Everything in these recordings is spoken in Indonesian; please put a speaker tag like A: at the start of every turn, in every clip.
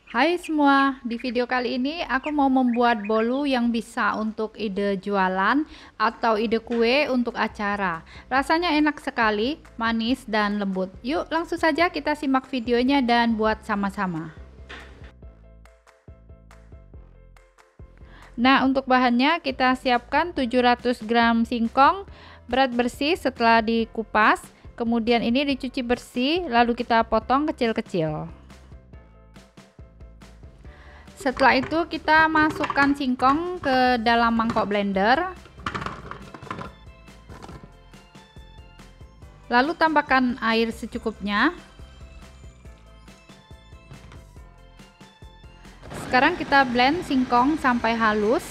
A: Hai semua, di video kali ini aku mau membuat bolu yang bisa untuk ide jualan atau ide kue untuk acara. Rasanya enak sekali, manis dan lembut. Yuk langsung saja kita simak videonya dan buat sama-sama. Nah, untuk bahannya kita siapkan 700 gram singkong berat bersih setelah dikupas. Kemudian ini dicuci bersih, lalu kita potong kecil-kecil. Setelah itu kita masukkan singkong ke dalam mangkok blender. Lalu tambahkan air secukupnya. Sekarang kita blend singkong sampai halus.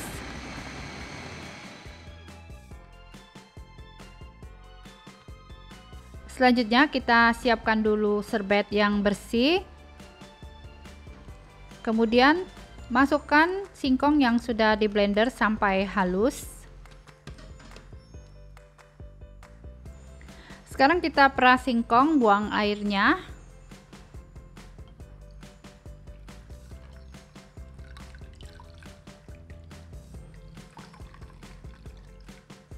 A: Selanjutnya kita siapkan dulu serbet yang bersih. Kemudian masukkan singkong yang sudah di blender sampai halus. Sekarang kita peras singkong, buang airnya.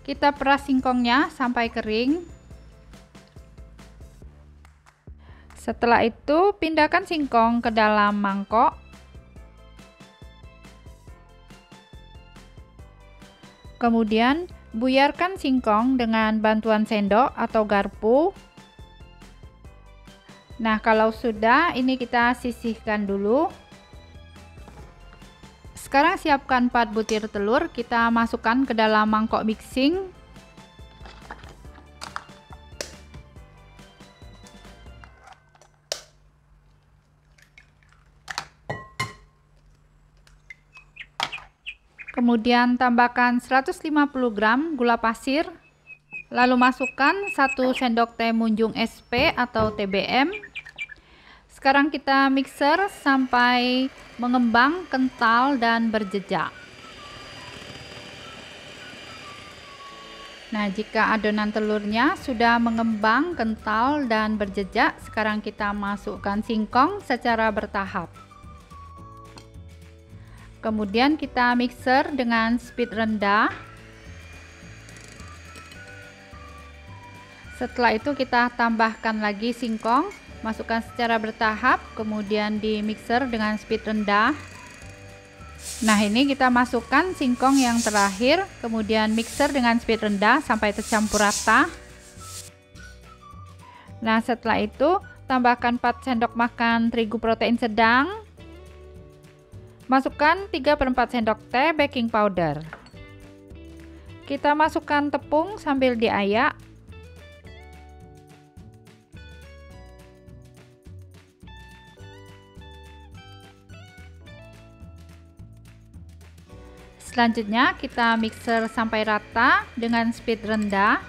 A: Kita peras singkongnya sampai kering. Setelah itu pindahkan singkong ke dalam mangkok. Kemudian buyarkan singkong dengan bantuan sendok atau garpu. Nah, kalau sudah, ini kita sisihkan dulu. Sekarang siapkan 4 butir telur, kita masukkan ke dalam mangkok mixing. Kemudian tambahkan 150 gram gula pasir. Lalu masukkan 1 sendok teh munjung SP atau TBM. Sekarang kita mixer sampai mengembang, kental dan berjejak. Nah, jika adonan telurnya sudah mengembang, kental dan berjejak, sekarang kita masukkan singkong secara bertahap. Kemudian kita mixer dengan speed rendah. Setelah itu kita tambahkan lagi singkong, masukkan secara bertahap, kemudian di mixer dengan speed rendah. Nah, ini kita masukkan singkong yang terakhir, kemudian mixer dengan speed rendah sampai tercampur rata. Nah, setelah itu tambahkan 4 sendok makan terigu protein sedang. Masukkan 3/4 sendok teh baking powder. Kita masukkan tepung sambil diayak. Selanjutnya kita mixer sampai rata dengan speed rendah.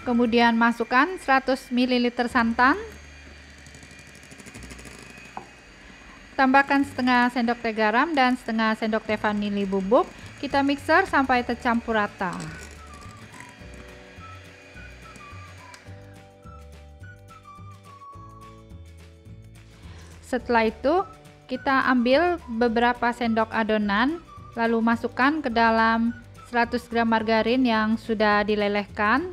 A: Kemudian masukkan 100 ml santan. Tambahkan setengah sendok teh garam dan setengah sendok teh vanili bubuk. Kita mixer sampai tercampur rata. Setelah itu kita ambil beberapa sendok adonan, lalu masukkan ke dalam 100 gram margarin yang sudah dilelehkan.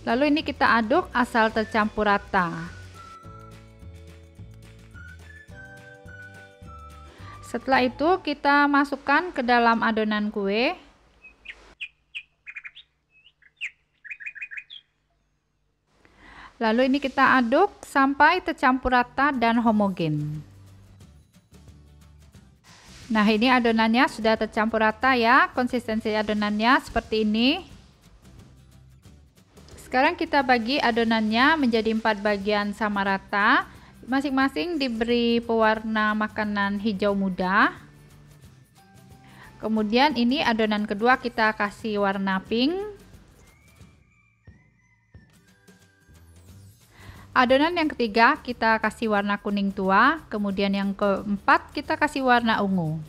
A: Lalu ini kita aduk asal tercampur rata. Setelah itu kita masukkan ke dalam adonan kue. Lalu ini kita aduk sampai tercampur rata dan homogen. Nah, ini adonannya sudah tercampur rata ya. Konsistensi adonannya seperti ini. Sekarang kita bagi adonannya menjadi 4 bagian sama rata. Masing-masing diberi pewarna makanan hijau muda. Kemudian ini adonan kedua kita kasih warna pink. Adonan yang ketiga kita kasih warna kuning tua. Kemudian yang keempat kita kasih warna ungu.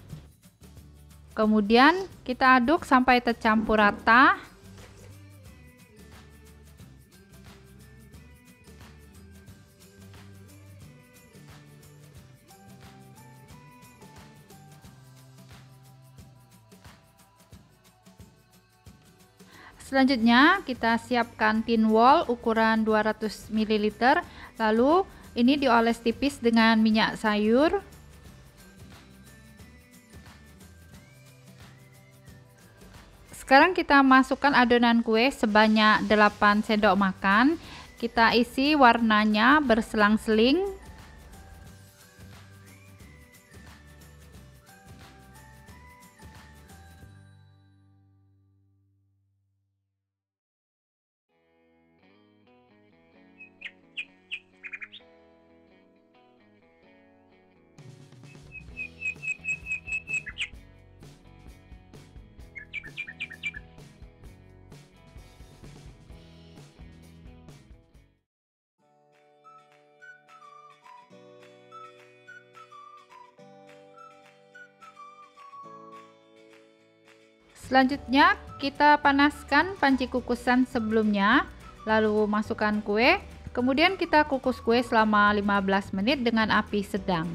A: Kemudian kita aduk sampai tercampur rata. Selanjutnya kita siapkan tin wol ukuran 200 ml, lalu ini dioles tipis dengan minyak sayur. Sekarang kita masukkan adonan kue sebanyak 8 sendok makan. Kita isi warnanya berselang-seling. Selanjutnya kita panaskan panci kukusan sebelumnya, lalu masukkan kue, kemudian kita kukus kue selama 15 menit dengan api sedang.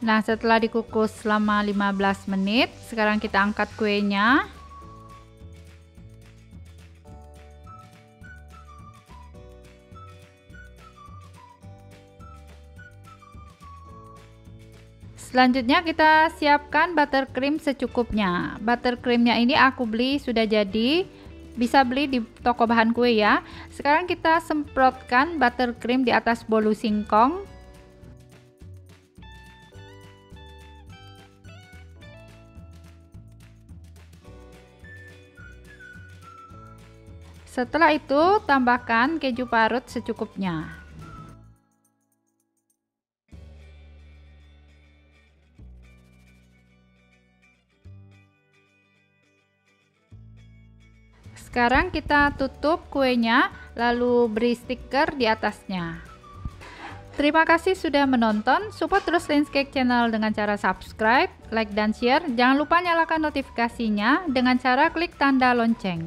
A: Nah, setelah dikukus selama 15 menit, sekarang kita angkat kuenya. Selanjutnya kita siapkan buttercream secukupnya. Buttercreamnya ini aku beli sudah jadi, bisa beli di toko bahan kue ya. Sekarang kita semprotkan buttercream di atas bolu singkong. Setelah itu tambahkan keju parut secukupnya. Sekarang kita tutup kuenya, lalu beri stiker di atasnya. Terima kasih sudah menonton. Support terus Linscake Channel dengan cara subscribe, like, dan share. Jangan lupa nyalakan notifikasinya dengan cara klik tanda lonceng.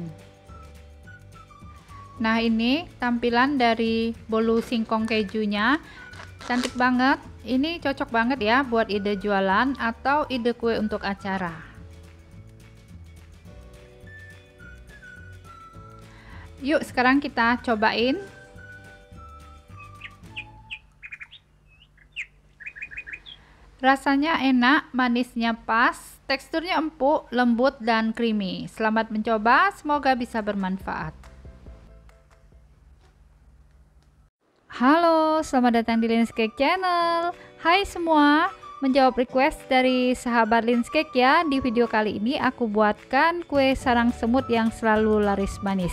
A: Nah, ini tampilan dari bolu singkong kejunya. Cantik banget. Ini cocok banget ya buat ide jualan atau ide kue untuk acara. Yuk sekarang kita cobain. Rasanya enak, manisnya pas, teksturnya empuk, lembut, dan creamy. Selamat mencoba, semoga bisa bermanfaat. Halo, selamat datang di Linscake Channel. Hai semua, menjawab request dari sahabat Linscake ya. Di video kali ini aku buatkan kue sarang semut yang selalu laris manis.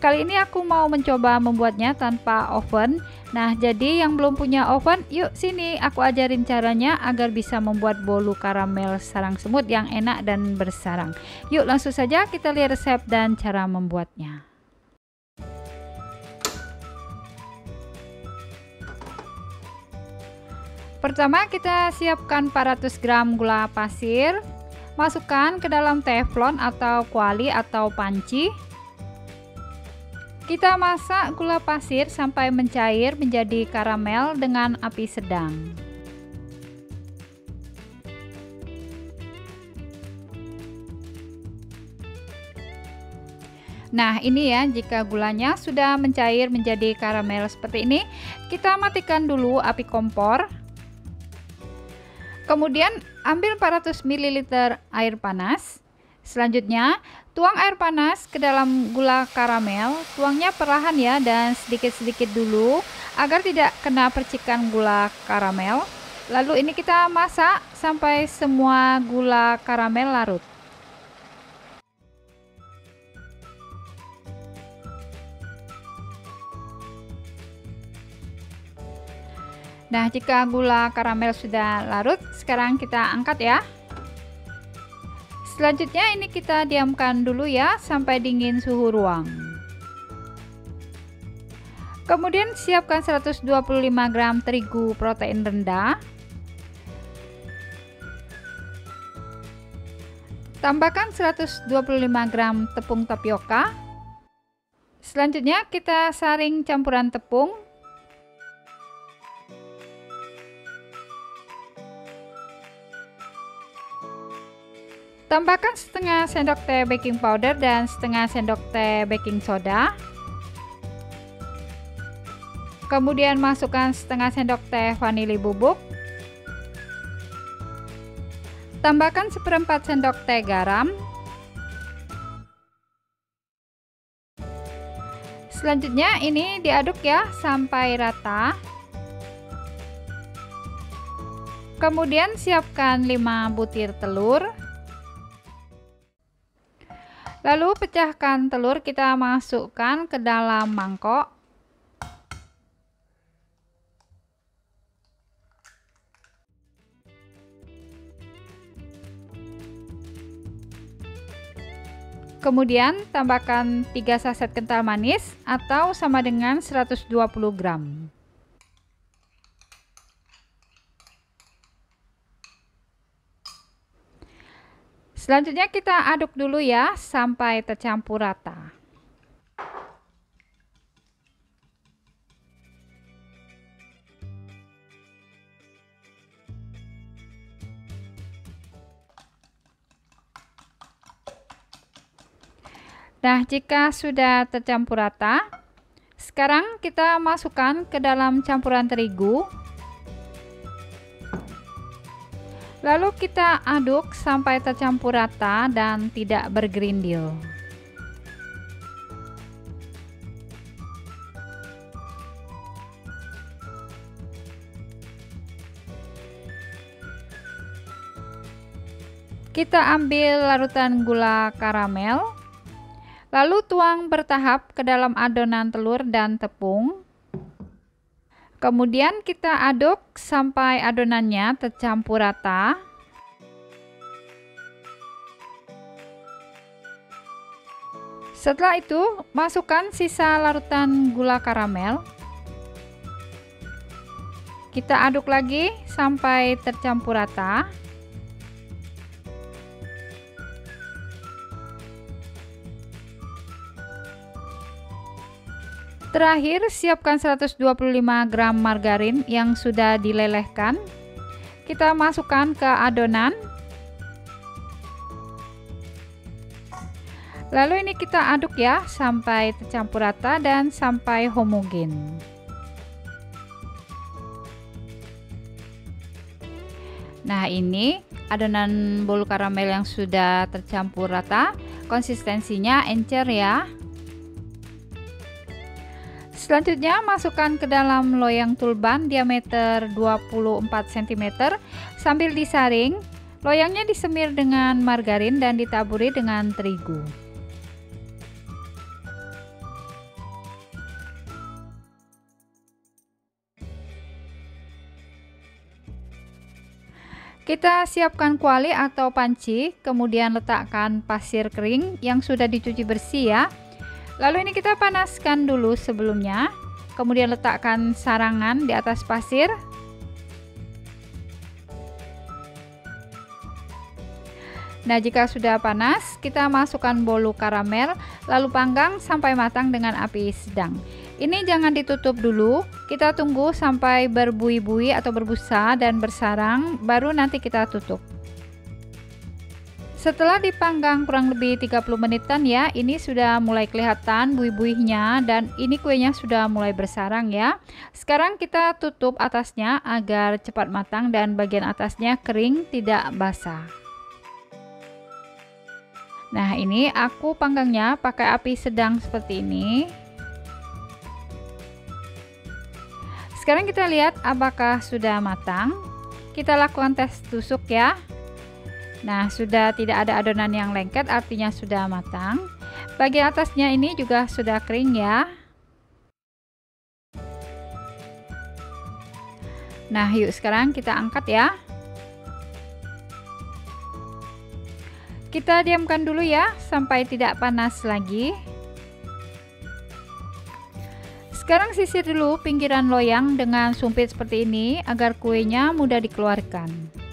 A: Kali ini aku mau mencoba membuatnya tanpa oven. Nah, jadi yang belum punya oven, yuk sini aku ajarin caranya agar bisa membuat bolu karamel sarang semut yang enak dan bersarang. Yuk langsung saja kita lihat resep dan cara membuatnya. Pertama kita siapkan 400 gram gula pasir. Masukkan ke dalam teflon atau kuali atau panci. Kita masak gula pasir sampai mencair menjadi karamel dengan api sedang. Nah, ini ya, jika gulanya sudah mencair menjadi karamel seperti ini, kita matikan dulu api kompor. Kemudian ambil 400 ml air panas. Selanjutnya, tuang air panas ke dalam gula karamel. Tuangnya perlahan ya dan sedikit-sedikit dulu agar tidak kena percikan gula karamel. Lalu ini kita masak sampai semua gula karamel larut. Nah, jika gula karamel sudah larut, sekarang kita angkat ya. Selanjutnya ini kita diamkan dulu ya sampai dingin suhu ruang. Kemudian siapkan 125 gram terigu protein rendah. Tambahkan 125 gram tepung tapioka. Selanjutnya kita saring campuran tepung. Tambahkan setengah sendok teh baking powder dan setengah sendok teh baking soda. Kemudian masukkan setengah sendok teh vanili bubuk. Tambahkan seperempat sendok teh garam. Selanjutnya ini diaduk ya sampai rata. Kemudian siapkan 5 butir telur. Lalu pecahkan telur, kita masukkan ke dalam mangkok. Kemudian tambahkan 3 saset kental manis atau sama dengan 120 gram. Selanjutnya kita aduk dulu ya sampai tercampur rata. Nah, jika sudah tercampur rata, sekarang kita masukkan ke dalam campuran terigu. Lalu kita aduk sampai tercampur rata dan tidak bergerindil. Kita ambil larutan gula karamel. Lalu tuang bertahap ke dalam adonan telur dan tepung. Kemudian kita aduk sampai adonannya tercampur rata. Setelah itu, masukkan sisa larutan gula karamel. Kita aduk lagi sampai tercampur rata. Terakhir, siapkan 125 gram margarin yang sudah dilelehkan. Kita masukkan ke adonan. Lalu ini kita aduk ya sampai tercampur rata dan sampai homogen. Nah, ini adonan bolu karamel yang sudah tercampur rata. Konsistensinya encer ya. Selanjutnya masukkan ke dalam loyang tulban diameter 24 cm sambil disaring. Loyangnya disemir dengan margarin dan ditaburi dengan terigu. Kita siapkan kuali atau panci, kemudian letakkan pasir kering yang sudah dicuci bersih ya. Lalu ini kita panaskan dulu sebelumnya, kemudian letakkan sarangan di atas pasir. Nah, jika sudah panas, kita masukkan bolu karamel, lalu panggang sampai matang dengan api sedang. Ini jangan ditutup dulu, kita tunggu sampai berbuih-buih atau berbusa dan bersarang, baru nanti kita tutup. Setelah dipanggang kurang lebih 30 menitan ya, ini sudah mulai kelihatan buih-buihnya dan ini kuenya sudah mulai bersarang ya. Sekarang kita tutup atasnya agar cepat matang dan bagian atasnya kering, tidak basah. Nah, ini aku panggangnya pakai api sedang seperti ini. Sekarang kita lihat apakah sudah matang. Kita lakukan tes tusuk ya. Nah, sudah tidak ada adonan yang lengket, artinya sudah matang. Bagian atasnya ini juga sudah kering ya. Nah, yuk sekarang kita angkat ya. Kita diamkan dulu ya, sampai tidak panas lagi. Sekarang sisir dulu pinggiran loyang dengan sumpit seperti ini, agar kuenya mudah dikeluarkan.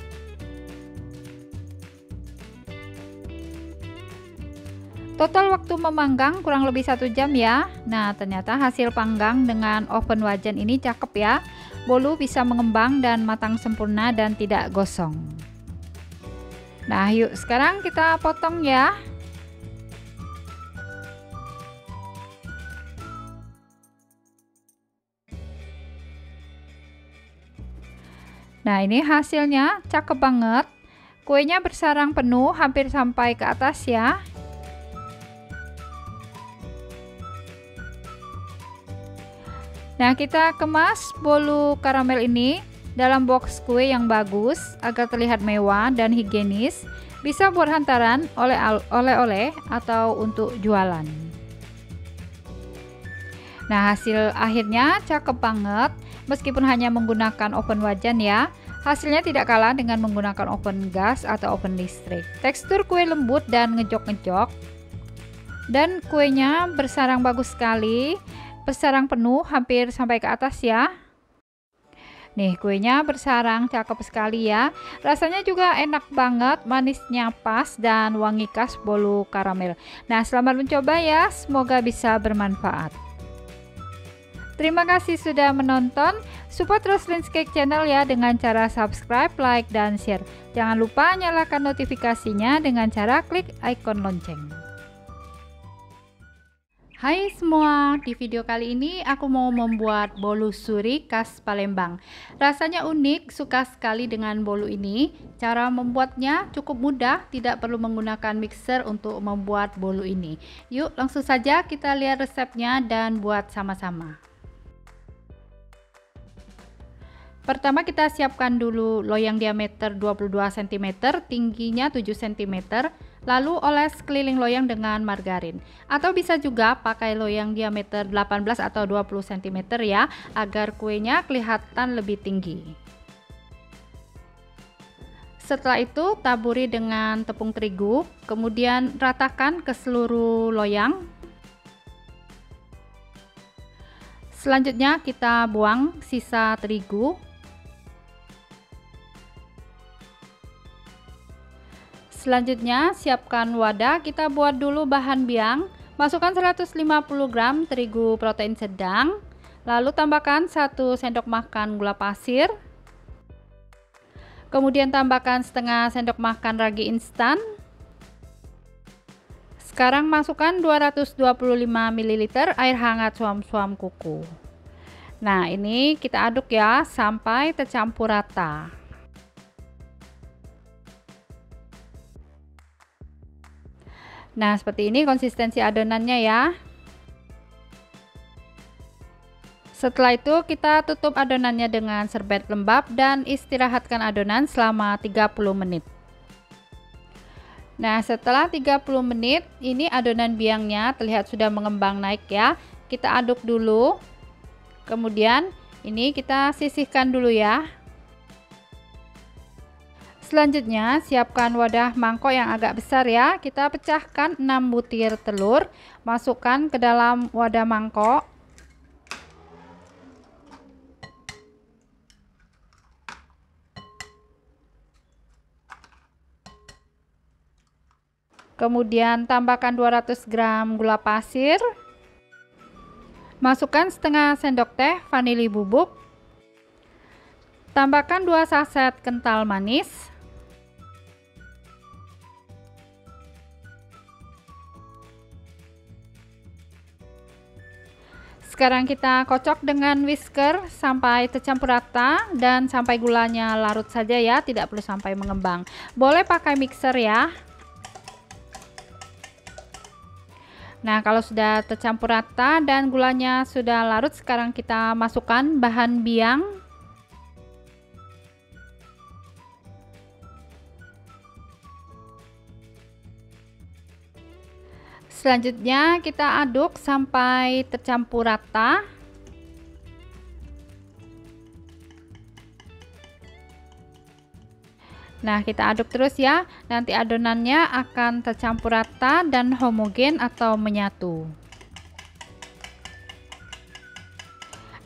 A: Total waktu memanggang kurang lebih 1 jam ya. Nah, ternyata hasil panggang dengan oven wajan ini cakep ya. Bolu bisa mengembang dan matang sempurna dan tidak gosong. Nah, yuk sekarang kita potong ya. Nah, ini hasilnya cakep banget. Kuenya bersarang penuh hampir sampai ke atas ya. Nah, kita kemas bolu karamel ini dalam box kue yang bagus agar terlihat mewah dan higienis, bisa buat hantaran oleh-oleh atau untuk jualan. Nah, hasil akhirnya cakep banget meskipun hanya menggunakan oven wajan ya. Hasilnya tidak kalah dengan menggunakan oven gas atau oven listrik. Tekstur kue lembut dan ngejok-ngejok, dan kuenya bersarang bagus sekali, bersarang penuh hampir sampai ke atas ya. Nih, kuenya bersarang cakep sekali ya. Rasanya juga enak banget, manisnya pas dan wangi khas bolu karamel. Nah, selamat mencoba ya, semoga bisa bermanfaat. Terima kasih sudah menonton. Support terus Lyn's Cake Channel ya dengan cara subscribe, like, dan share. Jangan lupa nyalakan notifikasinya dengan cara klik icon lonceng. Hai semua, di video kali ini aku mau membuat bolu suri khas Palembang. Rasanya unik, suka sekali dengan bolu ini. Cara membuatnya cukup mudah, tidak perlu menggunakan mixer untuk membuat bolu ini. Yuk langsung saja kita lihat resepnya dan buat sama-sama. Pertama kita siapkan dulu loyang diameter 22 cm, tingginya 7 cm, lalu oles keliling loyang dengan margarin. Atau bisa juga pakai loyang diameter 18 atau 20 cm ya, agar kuenya kelihatan lebih tinggi. Setelah itu taburi dengan tepung terigu, kemudian ratakan ke seluruh loyang. Selanjutnya kita buang sisa terigu. Selanjutnya siapkan wadah, kita buat dulu bahan biang. Masukkan 150 gram terigu protein sedang, lalu tambahkan 1 sendok makan gula pasir, kemudian tambahkan setengah sendok makan ragi instan. Sekarang masukkan 225 ml air hangat suam-suam kuku. Nah, ini kita aduk ya sampai tercampur rata. Nah, seperti ini konsistensi adonannya ya. Setelah itu kita tutup adonannya dengan serbet lembab dan istirahatkan adonan selama 30 menit. Nah, setelah 30 menit ini adonan biangnya terlihat sudah mengembang naik ya. Kita aduk dulu. Kemudian ini kita sisihkan dulu ya. Selanjutnya siapkan wadah mangkok yang agak besar ya. Kita pecahkan 6 butir telur, masukkan ke dalam wadah mangkok. Kemudian tambahkan 200 gram gula pasir. Masukkan setengah sendok teh vanili bubuk. Tambahkan 2 saset kental manis. Sekarang kita kocok dengan whisker sampai tercampur rata dan sampai gulanya larut saja ya, tidak perlu sampai mengembang. Boleh pakai mixer ya. Nah, kalau sudah tercampur rata dan gulanya sudah larut, sekarang kita masukkan bahan biang. Selanjutnya kita aduk sampai tercampur rata. Nah, kita aduk terus ya. Nanti adonannya akan tercampur rata dan homogen atau menyatu.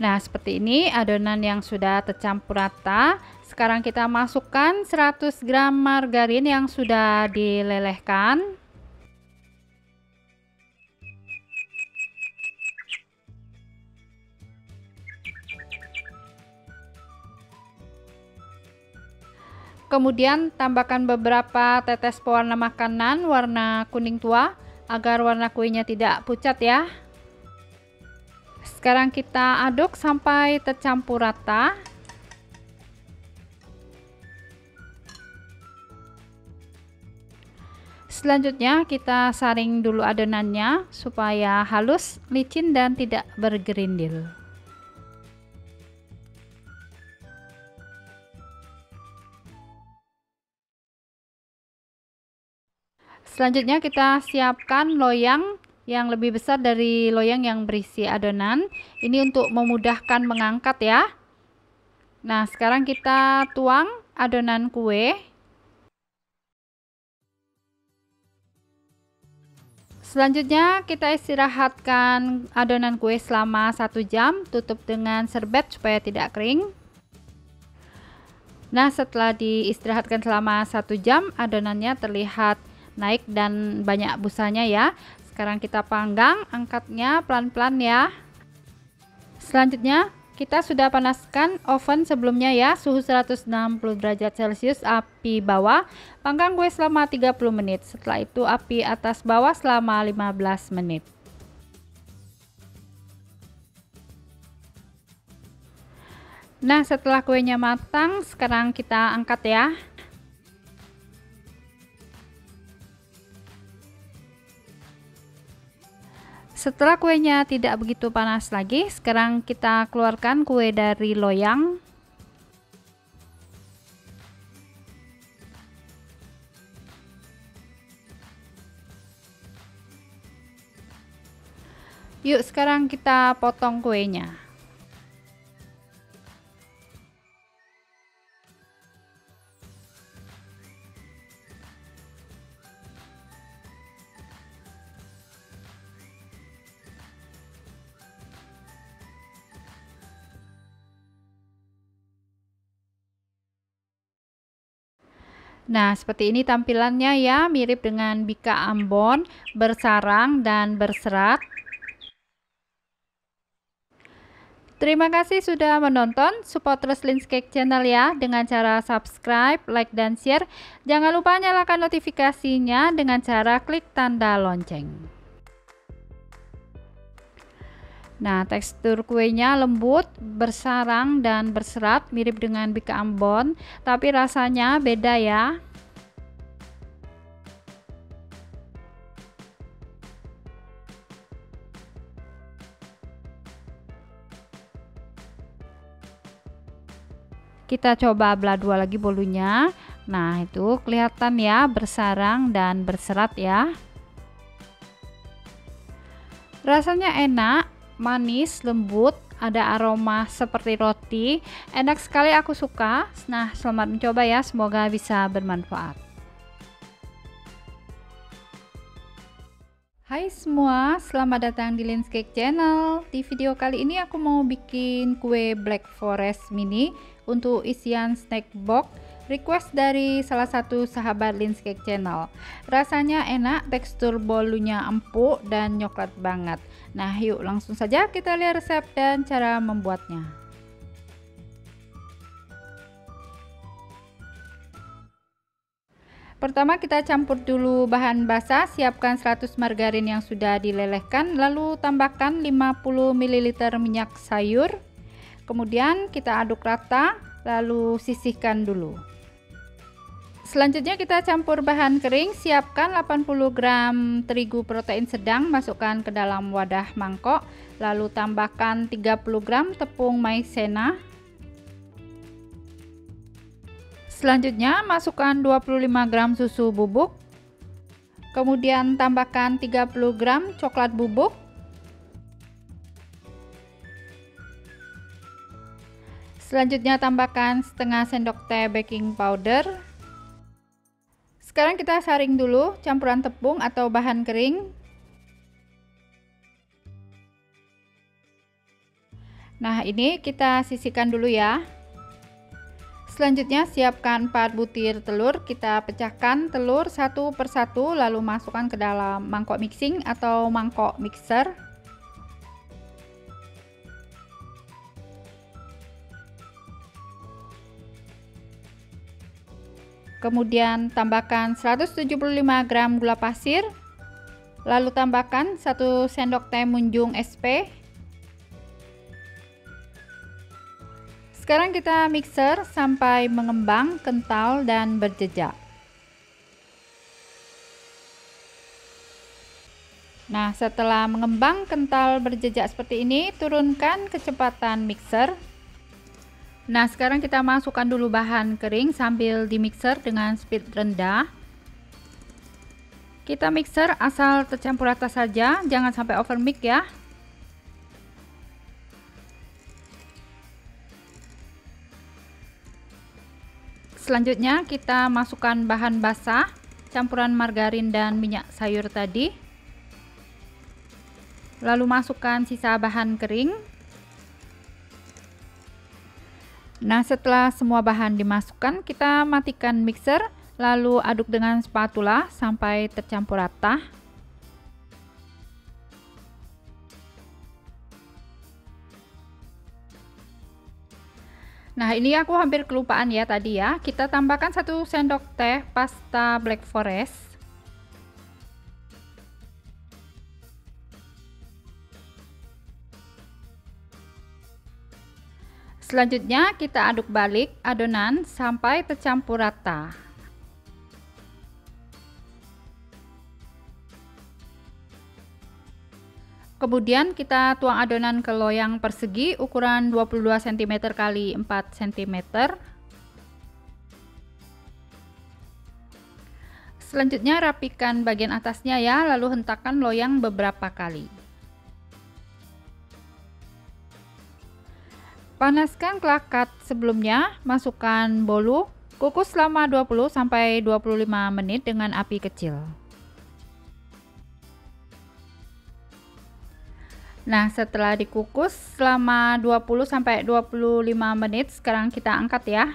A: Nah, seperti ini adonan yang sudah tercampur rata. Sekarang kita masukkan 100 gram margarin yang sudah dilelehkan. Kemudian tambahkan beberapa tetes pewarna makanan warna kuning tua agar warna kuenya tidak pucat ya. Sekarang kita aduk sampai tercampur rata. Selanjutnya kita saring dulu adonannya supaya halus, licin dan tidak bergerindil. Selanjutnya kita siapkan loyang yang lebih besar dari loyang yang berisi adonan. Ini untuk memudahkan mengangkat ya. Nah, sekarang kita tuang adonan kue. Selanjutnya kita istirahatkan adonan kue selama 1 jam, tutup dengan serbet supaya tidak kering. Nah, setelah diistirahatkan selama 1 jam, adonannya terlihat naik dan banyak busanya ya. Sekarang kita panggang, angkatnya pelan-pelan ya. Selanjutnya kita sudah panaskan oven sebelumnya ya, suhu 160 derajat Celcius, api bawah. Panggang kue selama 30 menit. Setelah itu api atas bawah selama 15 menit. Nah, setelah kuenya matang, sekarang kita angkat ya. Setelah kuenya tidak begitu panas lagi, sekarang kita keluarkan kue dari loyang. Yuk, sekarang kita potong kuenya. Nah, seperti ini tampilannya ya, mirip dengan bika Ambon, bersarang dan berserat. Terima kasih sudah menonton, support terus Linscake Channel ya dengan cara subscribe, like, dan share. Jangan lupa nyalakan notifikasinya dengan cara klik tanda lonceng. Nah, tekstur kuenya lembut, bersarang dan berserat, mirip dengan bika Ambon, tapi rasanya beda ya. Kita coba belah dua lagi bolunya. Nah, itu kelihatan ya, bersarang dan berserat ya. Rasanya enak, manis, lembut, ada aroma seperti roti. Enak sekali, aku suka. Nah, selamat mencoba ya, semoga bisa bermanfaat. Hai semua, selamat datang di Linscake Channel. Di video kali ini aku mau bikin kue Black Forest mini untuk isian snack box request dari salah satu sahabat Linscake Channel. Rasanya enak, tekstur bolunya empuk dan coklat banget. Nah, yuk langsung saja kita lihat resep dan cara membuatnya. Pertama kita campur dulu bahan basah, siapkan 100 margarin yang sudah dilelehkan, lalu tambahkan 50 ml minyak sayur. Kemudian kita aduk rata, lalu sisihkan dulu. Selanjutnya kita campur bahan kering, siapkan 80 gram terigu protein sedang, masukkan ke dalam wadah mangkok, lalu tambahkan 30 gram tepung maizena. Selanjutnya masukkan 25 gram susu bubuk, kemudian tambahkan 30 gram coklat bubuk, selanjutnya tambahkan setengah sendok teh baking powder. Sekarang kita saring dulu campuran tepung atau bahan kering. Nah, ini kita sisihkan dulu ya. Selanjutnya siapkan 4 butir telur, kita pecahkan telur satu persatu lalu masukkan ke dalam mangkok mixing atau mangkok mixer. Kemudian tambahkan 175 gram gula pasir, lalu tambahkan 1 sendok teh munjung SP. Sekarang kita mixer sampai mengembang, kental, dan berjejak. Nah, setelah mengembang, kental, berjejak seperti ini, turunkan kecepatan mixer. Nah, sekarang kita masukkan dulu bahan kering sambil dimixer dengan speed rendah. Kita mixer asal tercampur rata saja, jangan sampai overmix ya. Selanjutnya kita masukkan bahan basah, campuran margarin dan minyak sayur tadi. Lalu masukkan sisa bahan kering. Nah, setelah semua bahan dimasukkan, kita matikan mixer, lalu aduk dengan spatula sampai tercampur rata. Nah, ini aku hampir kelupaan ya tadi ya. Kita tambahkan 1 sendok teh pasta Black Forest. Selanjutnya kita aduk balik adonan sampai tercampur rata. Kemudian kita tuang adonan ke loyang persegi ukuran 22 cm x 4 cm. Selanjutnya rapikan bagian atasnya ya, lalu hentakkan loyang beberapa kali. Panaskan kelakat sebelumnya, masukkan bolu, kukus selama 20-25 menit dengan api kecil. Nah, setelah dikukus selama 20-25 menit, sekarang kita angkat ya.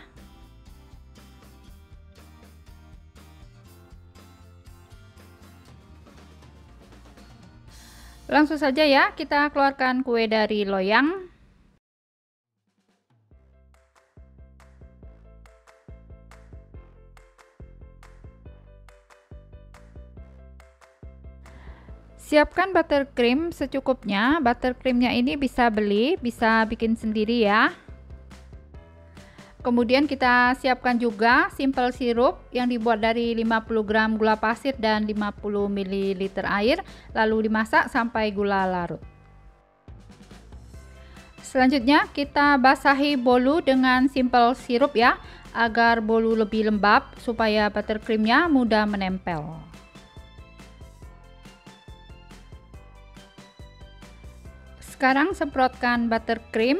A: Langsung saja ya, kita keluarkan kue dari loyang. Siapkan buttercream secukupnya. Buttercreamnya ini bisa beli, bisa bikin sendiri ya. Kemudian kita siapkan juga simple sirup yang dibuat dari 50 gram gula pasir dan 50 ml air, lalu dimasak sampai gula larut. Selanjutnya kita basahi bolu dengan simple sirup ya, agar bolu lebih lembab supaya buttercreamnya mudah menempel. Sekarang semprotkan buttercream.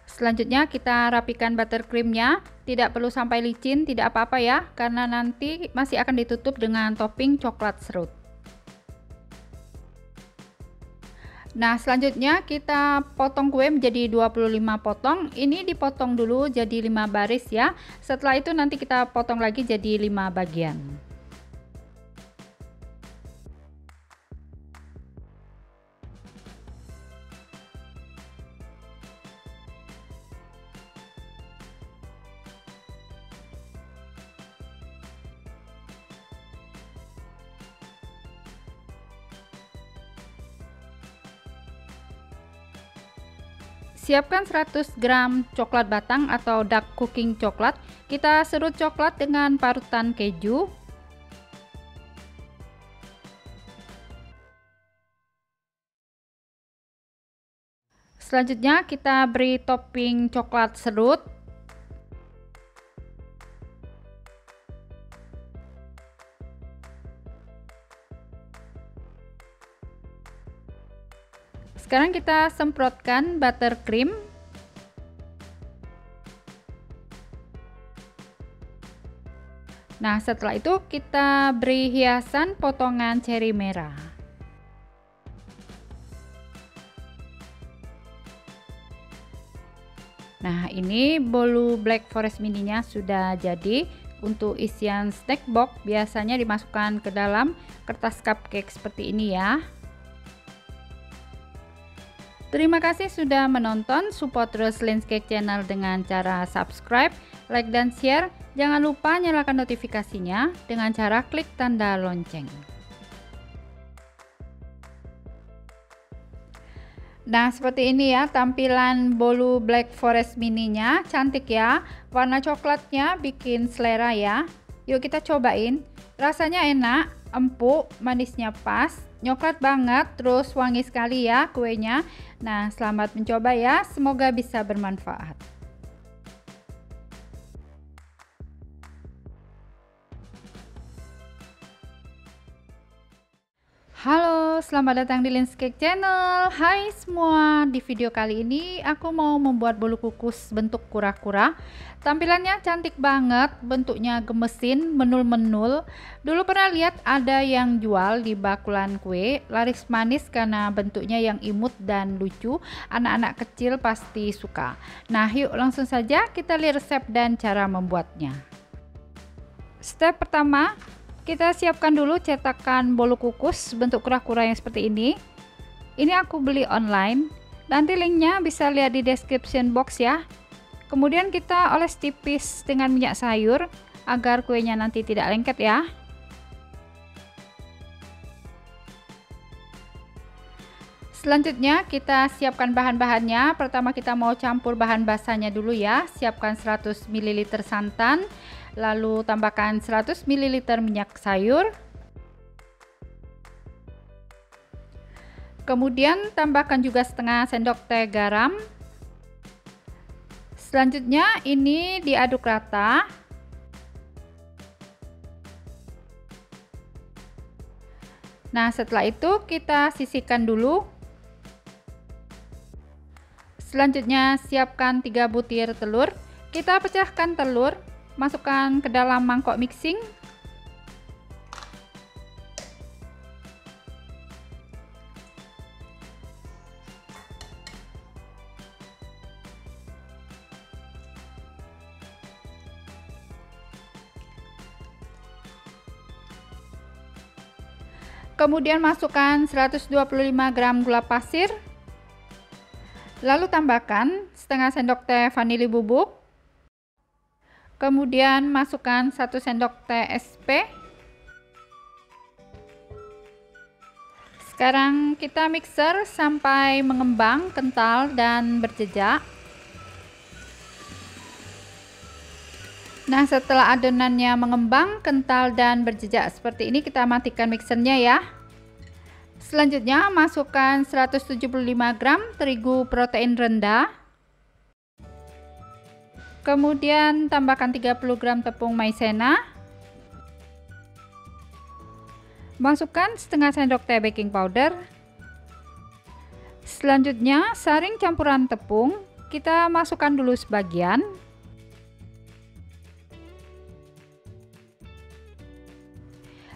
A: Selanjutnya kita rapikan buttercreamnya, tidak perlu sampai licin, tidak apa-apa ya, karena nanti masih akan ditutup dengan topping coklat serut. Nah, selanjutnya kita potong kue menjadi 25 potong. Ini dipotong dulu jadi 5 baris ya. Setelah itu nanti kita potong lagi jadi 5 bagian. Siapkan 100 gram coklat batang atau dark cooking coklat. Kita serut coklat dengan parutan keju. Selanjutnya kita beri topping coklat serut. Sekarang kita semprotkan buttercream. Nah, setelah itu kita beri hiasan potongan ceri merah. Nah, ini bolu Black Forest mininya sudah jadi. untuk isian snack box biasanya dimasukkan ke dalam kertas cupcake seperti ini ya. Terima kasih sudah menonton, support terus Linscake Channel dengan cara subscribe, like dan share. Jangan lupa nyalakan notifikasinya dengan cara klik tanda lonceng. Nah, seperti ini ya tampilan bolu Black Forest mininya, cantik ya. Warna coklatnya bikin selera ya. Yuk kita cobain. Rasanya enak, empuk, manisnya pas, coklat banget, terus wangi sekali ya kuenya. Nah, selamat mencoba ya. Semoga bisa bermanfaat. Halo, selamat datang di Linscake Channel. Hai semua, di video kali ini aku mau membuat bolu kukus bentuk kura-kura. Tampilannya cantik banget, bentuknya gemesin, menul-menul. Dulu pernah lihat ada yang jual di bakulan kue, laris manis karena bentuknya yang imut dan lucu. Anak-anak kecil pasti suka. Nah, yuk langsung saja kita lihat resep dan cara membuatnya. Step pertama, kita siapkan dulu cetakan bolu kukus bentuk kura-kura yang seperti ini. Ini aku beli online. Nanti linknya bisa lihat di description box ya. Kemudian kita oles tipis dengan minyak sayur agar kuenya nanti tidak lengket ya. Selanjutnya kita siapkan bahan-bahannya. Pertama kita mau campur bahan basahnya dulu ya. Siapkan 100 ml santan. Lalu tambahkan 100 ml minyak sayur. Kemudian tambahkan juga setengah sendok teh garam. Selanjutnya ini diaduk rata. Nah, setelah itu kita sisihkan dulu. Selanjutnya siapkan 3 butir telur. Kita pecahkan telur. Masukkan ke dalam mangkok mixing. Kemudian masukkan 125 gram gula pasir. Lalu tambahkan setengah sendok teh vanili bubuk. Kemudian masukkan 1 sendok teh SP. Sekarang kita mixer sampai mengembang, kental dan berjejak. Nah, setelah adonannya mengembang, kental dan berjejak seperti ini, kita matikan mixernya ya. Selanjutnya masukkan 175 gram terigu protein rendah. Kemudian tambahkan 30 gram tepung maizena. Masukkan setengah sendok teh baking powder. Selanjutnya saring campuran tepung, kita masukkan dulu sebagian.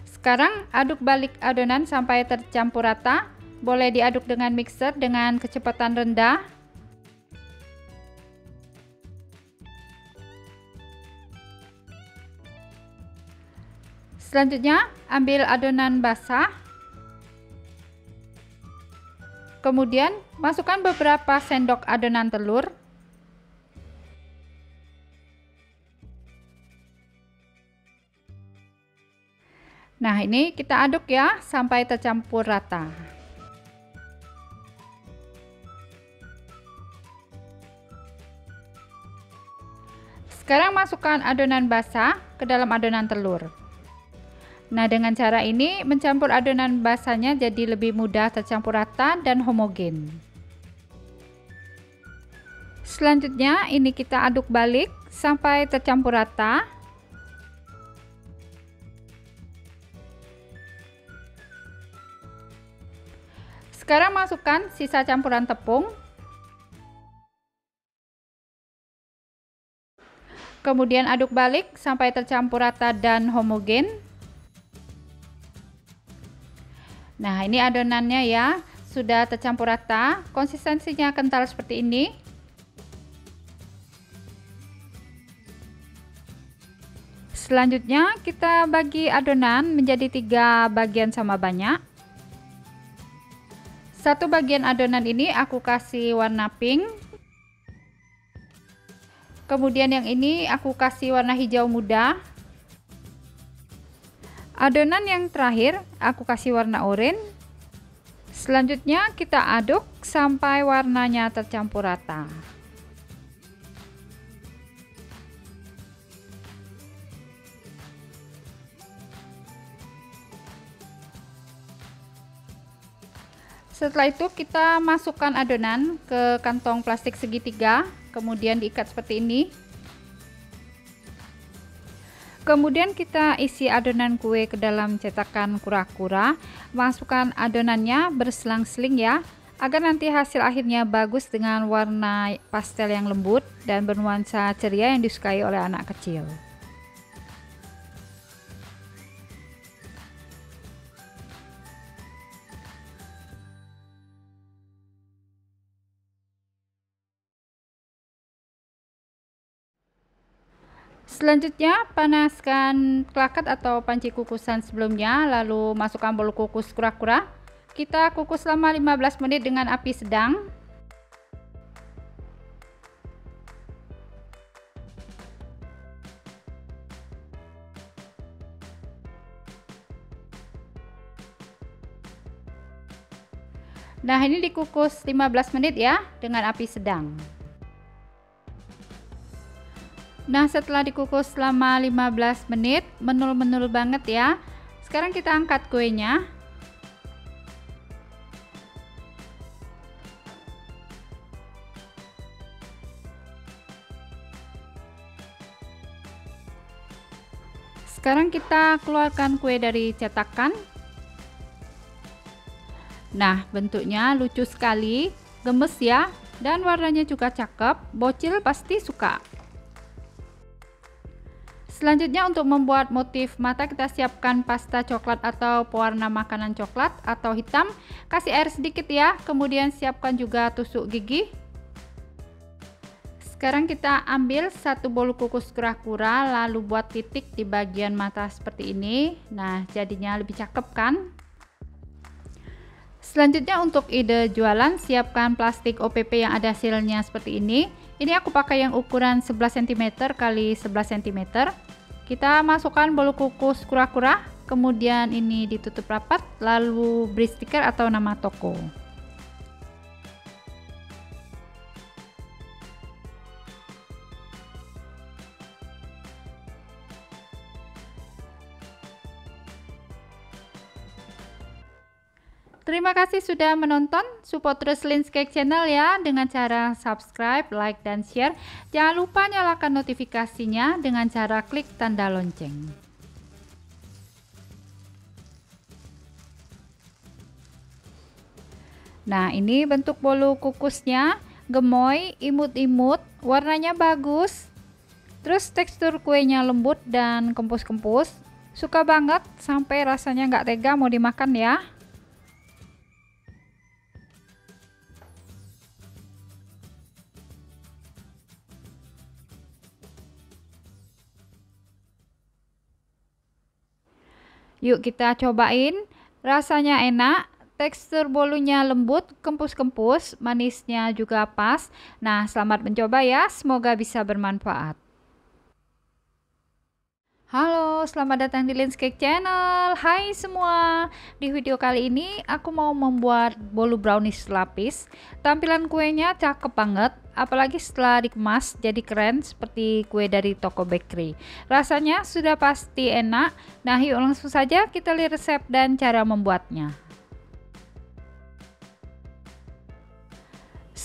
A: Sekarang aduk balik adonan sampai tercampur rata. Boleh diaduk dengan mixer dengan kecepatan rendah. Selanjutnya ambil adonan basah. Kemudian masukkan beberapa sendok adonan telur. Nah, ini kita aduk ya sampai tercampur rata. Sekarang masukkan adonan basah ke dalam adonan telur. Nah, dengan cara ini mencampur adonan basahnya jadi lebih mudah tercampur rata dan homogen. Selanjutnya ini kita aduk balik sampai tercampur rata. Sekarang masukkan sisa campuran tepung. Kemudian aduk balik sampai tercampur rata dan homogen. Nah, ini adonannya ya, sudah tercampur rata, konsistensinya kental seperti ini. Selanjutnya kita bagi adonan menjadi 3 bagian sama banyak. Satu bagian adonan ini aku kasih warna pink. Kemudian yang ini aku kasih warna hijau muda. Adonan yang terakhir aku kasih warna oranye. Selanjutnya kita aduk sampai warnanya tercampur rata. Setelah itu kita masukkan adonan ke kantong plastik segitiga, kemudian diikat seperti ini. Kemudian kita isi adonan kue ke dalam cetakan kura-kura. Masukkan adonannya berselang-seling ya, agar nanti hasil akhirnya bagus dengan warna pastel yang lembut dan bernuansa ceria yang disukai oleh anak kecil. Selanjutnya panaskan klakat atau panci kukusan sebelumnya, lalu masukkan bolu kukus kura-kura. Kita kukus selama 15 menit dengan api sedang. Nah, ini dikukus 15 menit ya dengan api sedang. Nah, setelah dikukus selama 15 menit, menul-menul banget ya. Sekarang kita angkat kuenya. Sekarang kita keluarkan kue dari cetakan. Nah, bentuknya lucu sekali, gemes ya, dan warnanya juga cakep. Bocil pasti suka. Selanjutnya untuk membuat motif mata kita siapkan pasta coklat atau pewarna makanan coklat atau hitam. Kasih air sedikit ya, kemudian siapkan juga tusuk gigi. Sekarang kita ambil satu bolu kukus kura-kura, lalu buat titik di bagian mata seperti ini. Nah, jadinya lebih cakep kan? Selanjutnya untuk ide jualan, siapkan plastik OPP yang ada silnya seperti ini. Ini aku pakai yang ukuran 11 cm x 11 cm. Kita masukkan bolu kukus kura-kura, kemudian ini ditutup rapat, lalu beri stiker atau nama toko. Terima kasih sudah menonton. Support terus Lin's Cake Channel ya dengan cara subscribe, like, dan share. Jangan lupa nyalakan notifikasinya dengan cara klik tanda lonceng. Nah, ini bentuk bolu kukusnya, gemoy, imut-imut, warnanya bagus. Terus tekstur kuenya lembut dan kempus-kempus. Suka banget sampai rasanya nggak tega mau dimakan ya. Yuk kita cobain, rasanya enak, tekstur bolunya lembut, kempus-kempus, manisnya juga pas. Nah, selamat mencoba ya, semoga bisa bermanfaat. Halo, selamat datang di Lin's Cake Channel. Hai semua, di video kali ini aku mau membuat bolu brownies lapis. Tampilan kuenya cakep banget, apalagi setelah dikemas jadi keren seperti kue dari toko bakery. Rasanya sudah pasti enak. Nah, yuk langsung saja kita lihat resep dan cara membuatnya.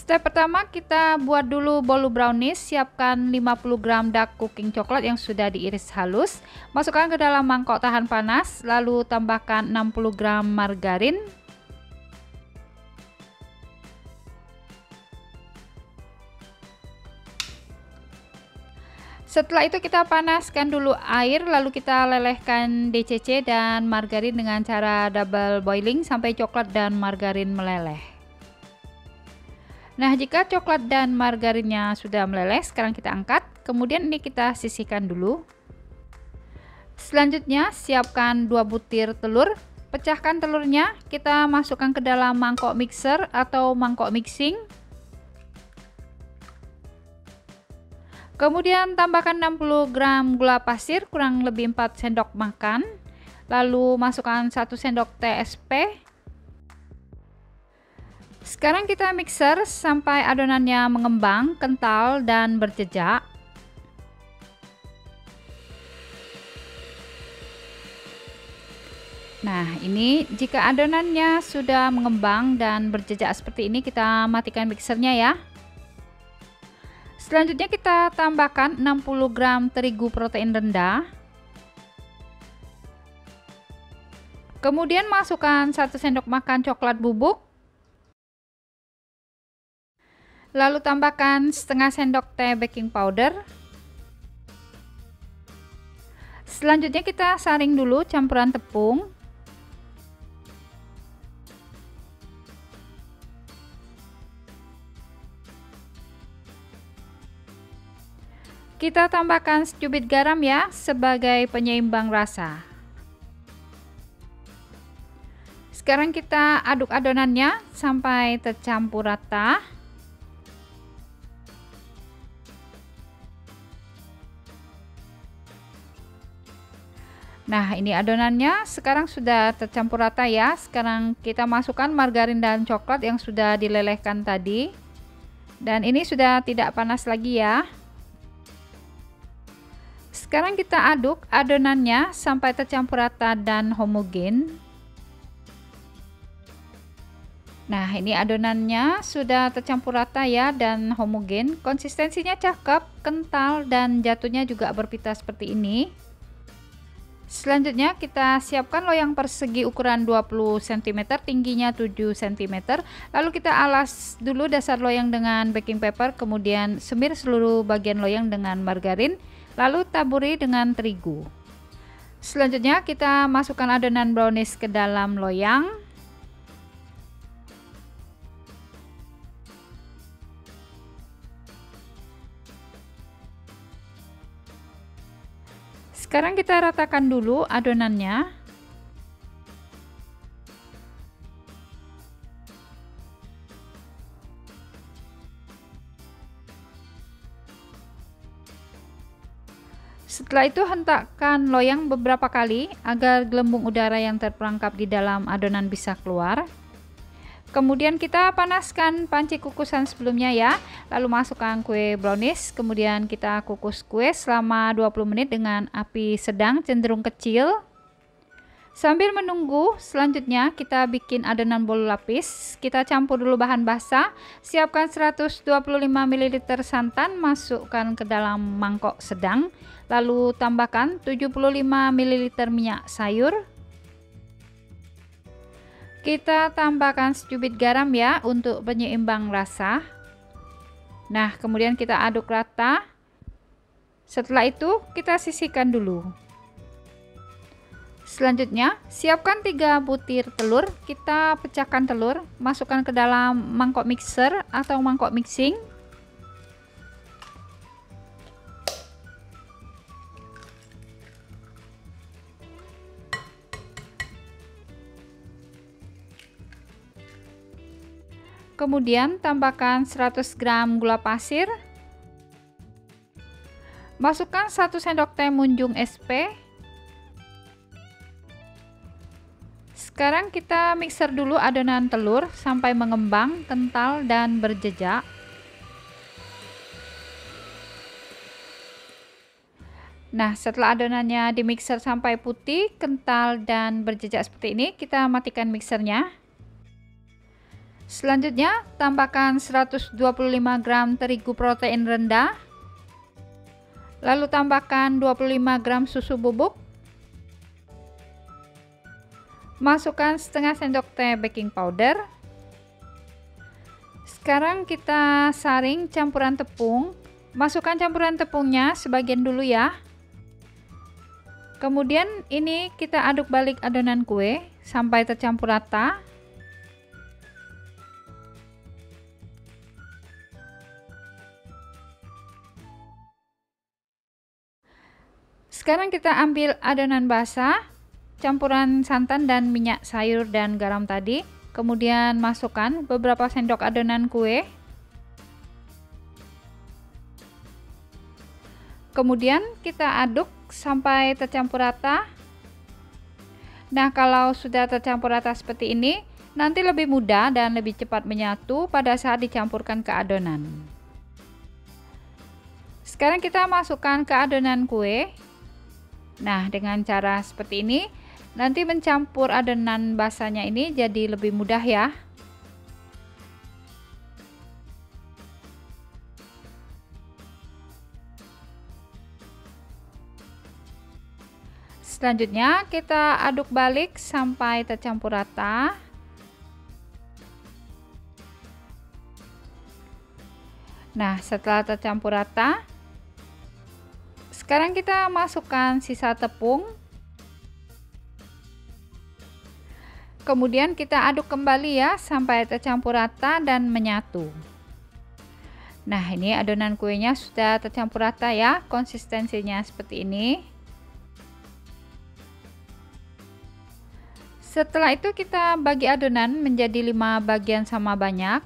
A: Step pertama, kita buat dulu bolu brownies. Siapkan 50 gram dark cooking coklat yang sudah diiris halus. Masukkan ke dalam mangkok tahan panas, lalu tambahkan 60 gram margarin. Setelah itu kita panaskan dulu air, lalu kita lelehkan DCC dan margarin dengan cara double boiling sampai coklat dan margarin meleleh. Nah, jika coklat dan margarinnya sudah meleleh, sekarang kita angkat. Kemudian ini kita sisihkan dulu. Selanjutnya, siapkan 2 butir telur. Pecahkan telurnya, kita masukkan ke dalam mangkok mixer atau mangkok mixing. Kemudian tambahkan 60 gram gula pasir, kurang lebih 4 sendok makan. Lalu masukkan 1 sendok teh SP. Sekarang kita mixer sampai adonannya mengembang, kental, dan berjejak. Nah, ini jika adonannya sudah mengembang dan berjejak seperti ini, kita matikan mixernya ya. Selanjutnya kita tambahkan 60 gram terigu protein rendah. Kemudian masukkan 1 sendok makan coklat bubuk. Lalu tambahkan setengah sendok teh baking powder. Selanjutnya kita saring dulu campuran tepung. Kita tambahkan secubit garam ya, sebagai penyeimbang rasa. Sekarang kita aduk adonannya sampai tercampur rata. Nah, ini adonannya sekarang sudah tercampur rata ya. Sekarang kita masukkan margarin dan coklat yang sudah dilelehkan tadi. Dan ini sudah tidak panas lagi ya. Sekarang kita aduk adonannya sampai tercampur rata dan homogen. Nah, ini adonannya sudah tercampur rata ya dan homogen. Konsistensinya cakep, kental, dan jatuhnya juga berpita seperti ini. Selanjutnya kita siapkan loyang persegi ukuran 20 cm, tingginya 7 cm. Lalu kita alas dulu dasar loyang dengan baking paper, kemudian semir seluruh bagian loyang dengan margarin. Lalu taburi dengan terigu. Selanjutnya kita masukkan adonan brownies ke dalam loyang. Sekarang kita ratakan dulu adonannya. Setelah itu hentakkan loyang beberapa kali agar gelembung udara yang terperangkap di dalam adonan bisa keluar. Kemudian kita panaskan panci kukusan sebelumnya ya. Lalu masukkan kue brownies, kemudian kita kukus kue selama 20 menit dengan api sedang cenderung kecil. Sambil menunggu, selanjutnya kita bikin adonan bolu lapis. Kita campur dulu bahan basah. Siapkan 125 ml santan, masukkan ke dalam mangkok sedang. Lalu tambahkan 75 ml minyak sayur. Kita tambahkan secubit garam ya untuk penyeimbang rasa. Nah, kemudian kita aduk rata. Setelah itu kita sisihkan dulu. Selanjutnya, siapkan 3 butir telur. Kita pecahkan telur, masukkan ke dalam mangkok mixer atau mangkok mixing. Kemudian tambahkan 100 gram gula pasir. Masukkan 1 sendok teh munjung SP. Sekarang kita mixer dulu adonan telur sampai mengembang, kental, dan berjejak. Nah, setelah adonannya dimixer sampai putih, kental, dan berjejak seperti ini, kita matikan mixernya. Selanjutnya, tambahkan 125 gram terigu protein rendah. Lalu tambahkan 25 gram susu bubuk. Masukkan setengah sendok teh baking powder. Sekarang kita saring campuran tepung. Masukkan campuran tepungnya sebagian dulu ya. Kemudian ini kita aduk balik adonan kue sampai tercampur rata. Sekarang kita ambil adonan basah, campuran santan dan minyak sayur dan garam tadi. Kemudian masukkan beberapa sendok adonan kue. Kemudian kita aduk sampai tercampur rata. Nah, kalau sudah tercampur rata seperti ini, nanti lebih mudah dan lebih cepat menyatu pada saat dicampurkan ke adonan. Sekarang kita masukkan ke adonan kue. Nah, dengan cara seperti ini, nanti mencampur adonan basahnya ini jadi lebih mudah ya. Selanjutnya kita aduk balik sampai tercampur rata. Nah, setelah tercampur rata, sekarang kita masukkan sisa tepung. Kemudian kita aduk kembali ya sampai tercampur rata dan menyatu. Nah, ini adonan kuenya sudah tercampur rata ya, konsistensinya seperti ini. Setelah itu kita bagi adonan menjadi 5 bagian sama banyak.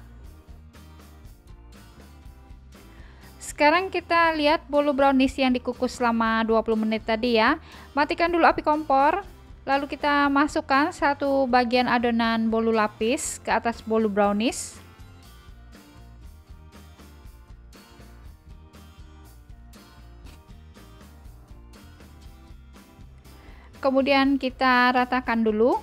A: Sekarang kita lihat bolu brownies yang dikukus selama 20 menit tadi ya. Matikan dulu api kompor, lalu kita masukkan 1 bagian adonan bolu lapis ke atas bolu brownies. Kemudian kita ratakan dulu.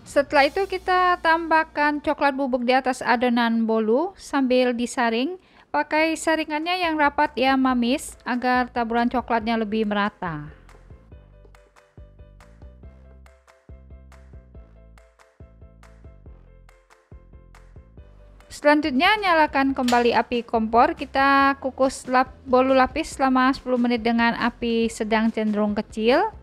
A: Setelah itu kita tambahkan coklat bubuk di atas adonan bolu sambil disaring. Pakai saringannya yang rapat ya mamis, agar taburan coklatnya lebih merata. Selanjutnya nyalakan kembali api kompor. Kita kukus bolu lapis selama 10 menit dengan api sedang cenderung kecil.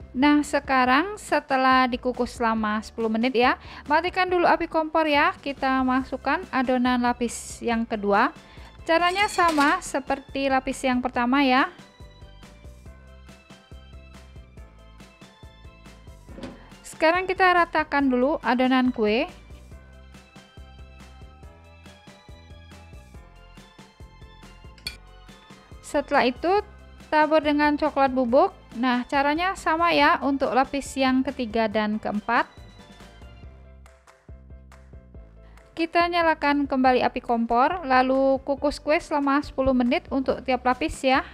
A: Nah, sekarang setelah dikukus selama 10 menit ya, matikan dulu api kompor ya. Kita masukkan adonan lapis yang kedua. Caranya sama seperti lapis yang pertama ya. Sekarang kita ratakan dulu adonan kue. Setelah itu tabur dengan coklat bubuk. Nah, caranya sama ya untuk lapis yang ketiga dan keempat. Kita nyalakan kembali api kompor, lalu kukus kue selama 10 menit untuk tiap lapis ya.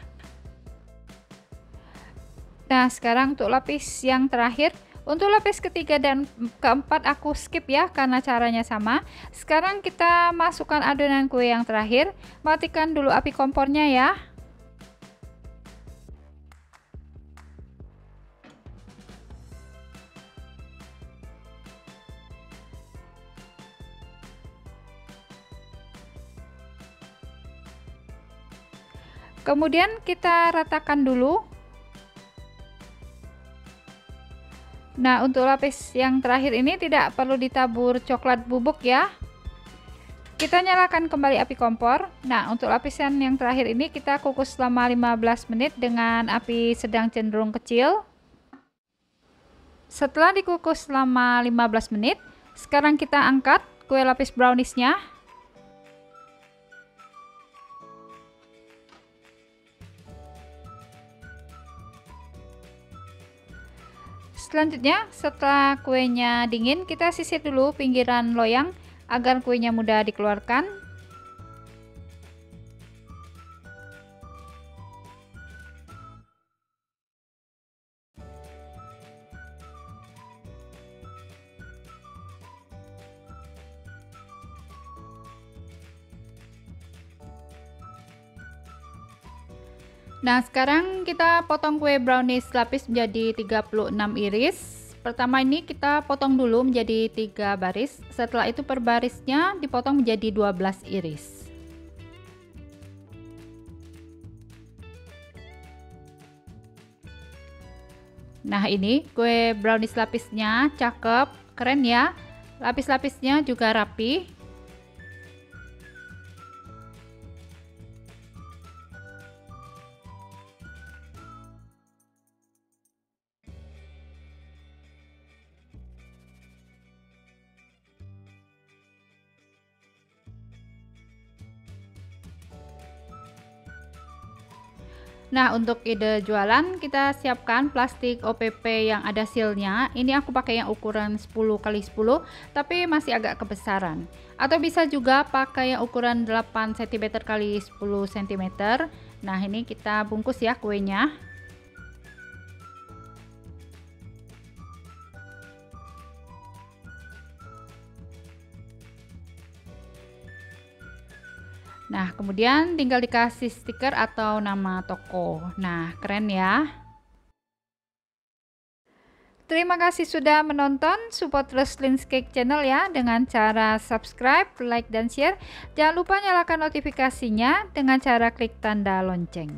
A: Nah, sekarang untuk lapis yang terakhir. Untuk lapis ketiga dan keempat aku skip ya karena caranya sama. Sekarang kita masukkan adonan kue yang terakhir. Matikan dulu api kompornya ya. Kemudian kita ratakan dulu. Nah, untuk lapis yang terakhir ini tidak perlu ditabur coklat bubuk ya. Kita nyalakan kembali api kompor. Nah, untuk lapisan yang terakhir ini kita kukus selama 15 menit dengan api sedang cenderung kecil. Setelah dikukus selama 15 menit, sekarang kita angkat kue lapis browniesnya. Selanjutnya, setelah kuenya dingin, kita sisir dulu pinggiran loyang agar kuenya mudah dikeluarkan. Nah, sekarang kita potong kue brownies lapis menjadi 36 iris. Pertama ini kita potong dulu menjadi 3 baris. Setelah itu per barisnya dipotong menjadi 12 iris. Nah, ini kue brownies lapisnya cakep, keren ya. Lapis-lapisnya juga rapi. Nah, untuk ide jualan kita siapkan plastik OPP yang ada sealnya. Ini aku pakai yang ukuran 10x10 tapi masih agak kebesaran. Atau bisa juga pakai yang ukuran 8 cm x 10 cm. Nah, ini kita bungkus ya kuenya. Nah, kemudian tinggal dikasih stiker atau nama toko. Nah, keren ya. Terima kasih sudah menonton, support terus Lin's Cake Channel ya dengan cara subscribe, like, dan share. Jangan lupa nyalakan notifikasinya dengan cara klik tanda lonceng.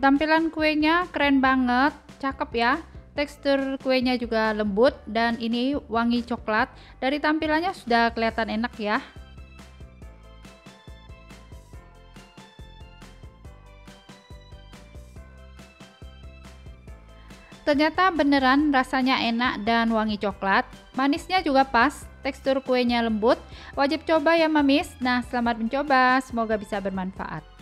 A: Tampilan kuenya keren banget, cakep ya. Tekstur kuenya juga lembut dan ini wangi coklat. Dari tampilannya sudah kelihatan enak ya. Ternyata beneran rasanya enak dan wangi coklat. Manisnya juga pas, tekstur kuenya lembut. Wajib coba ya mamis. Nah, selamat mencoba, semoga bisa bermanfaat.